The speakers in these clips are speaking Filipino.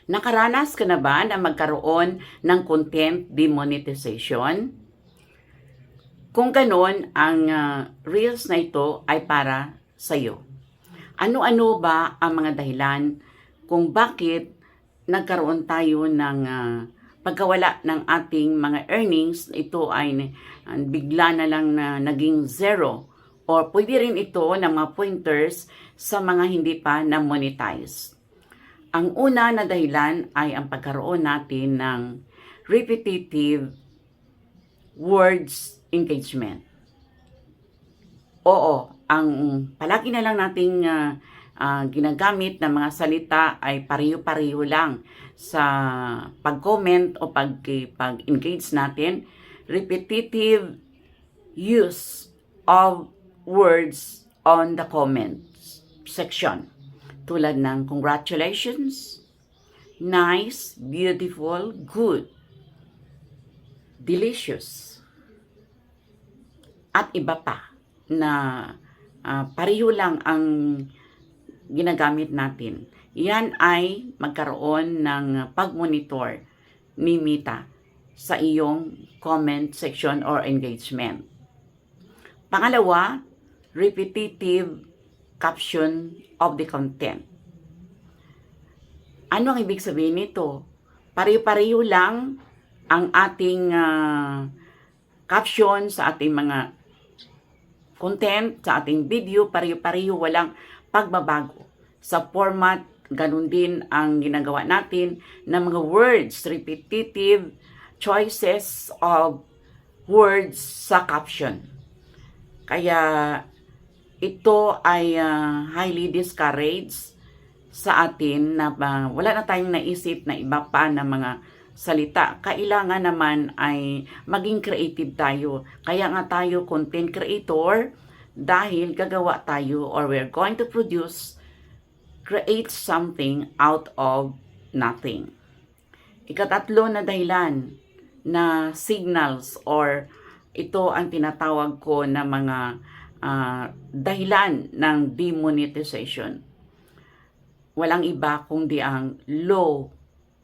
Nakaranas ka na ba na magkaroon ng content demonetization? Kung ganon, ang Reels na ito ay para sa iyo. Ano-ano ba ang mga dahilan kung bakit nagkaroon tayo ng pagkawala ng ating mga earnings? Ito ay bigla na lang na naging zero, or pwede rin ito ng mga pointers sa mga hindi pa na-monetize. Ang una na dahilan ay ang pagkaroon natin ng repetitive words engagement. Oo, ang palagi na lang nating ginagamit na mga salita ay pariyo-pariyo lang sa pag-comment o pag-engage natin. Repetitive use of words on the comments section. Tulad ng congratulations, nice, beautiful, good, delicious, at iba pa na pareho lang ang ginagamit natin. Yan ay magkaroon ng pag-monitor ni Meta sa iyong comment section or engagement. Pangalawa, repetitive caption of the content. Ano ang ibig sabihin nito? Pariyo-pariyo lang ang ating caption sa ating mga content, sa ating video, pariyo-pariyo, walang pagbabago. Sa format, ganun din ang ginagawa natin ng mga words, repetitive choices of words sa caption. Kaya ito ay highly discouraged sa atin na wala na tayong naisip na iba pa na mga salita. Kailangan naman ay maging creative tayo. Kaya nga tayo content creator, dahil gagawa tayo or we're going to create something out of nothing. Ikatatlo na dahilan na signals, or ito ang tinatawag ko na mga dahilan ng demonetization. Walang iba kundi ang low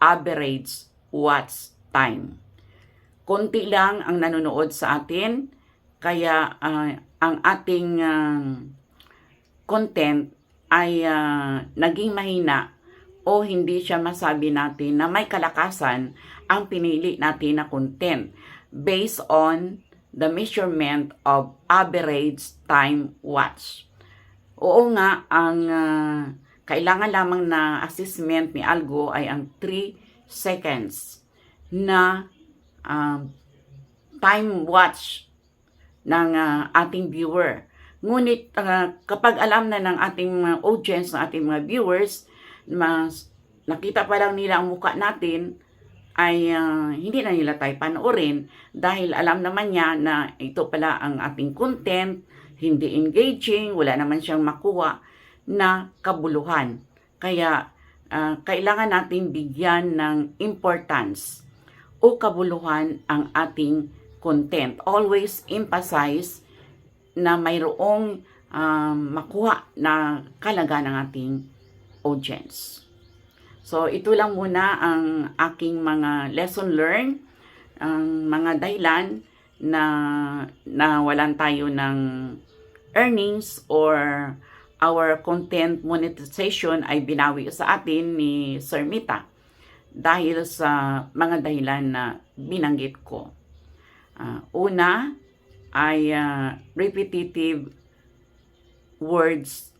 average watch time. Konti lang ang nanonood sa atin, kaya ang ating content ay naging mahina o hindi siya masabi natin na may kalakasan ang pinili natin na content based on the measurement of average time watch. Oo nga, ang kailangan lamang na assessment ni Algo ay ang 3 seconds na time watch ng ating viewer. Ngunit kapag alam na ng ating audience, ng ating mga viewers, nakita pa lang nila ang mukha natin, ay hindi na nila tayo panoorin dahil alam naman niya na ito pala ang ating content, hindi engaging, wala naman siyang makuha na kabuluhan. Kaya kailangan natin bigyan ng importance o kabuluhan ang ating content. Always emphasize na mayroong makuha na kalaga ng ating audience. So, ito lang muna ang aking mga lesson learned, ang mga dahilan na walan tayo ng earnings or our content monetization ay binawi sa atin ni Sir Meta dahil sa mga dahilan na binanggit ko. Una ay repetitive words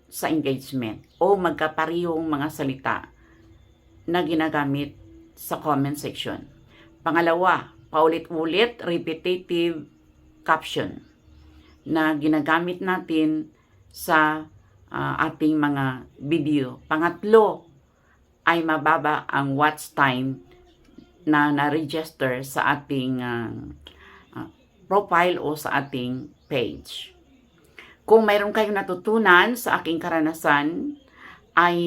sa engagement o magkaparehong mga salita na ginagamit sa comment section. Pangalawa, paulit-ulit repetitive caption na ginagamit natin sa ating mga video. Pangatlo ay mababa ang watch time na na-register sa ating profile o sa ating page. Kung mayroon kayong natutunan sa aking karanasan, ay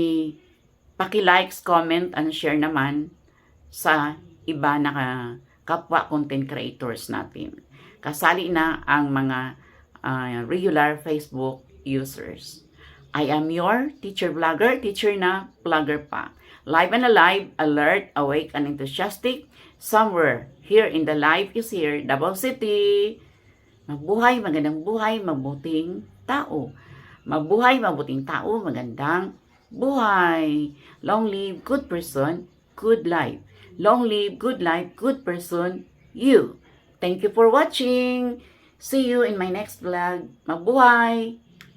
paki-likes, comment, and share naman sa iba na kapwa content creators natin. Kasali na ang mga regular Facebook users. I am your teacher vlogger, teacher na vlogger pa. Live and alive, alert, awake, and enthusiastic. Somewhere here in the life is here, Davao City. Mabuhay, magandang buhay, mabuting tao. Mabuhay, mabuting tao, magandang buhay. Long live good person, good life. Long live good life, good person, you. Thank you for watching. See you in my next vlog. Mabuhay!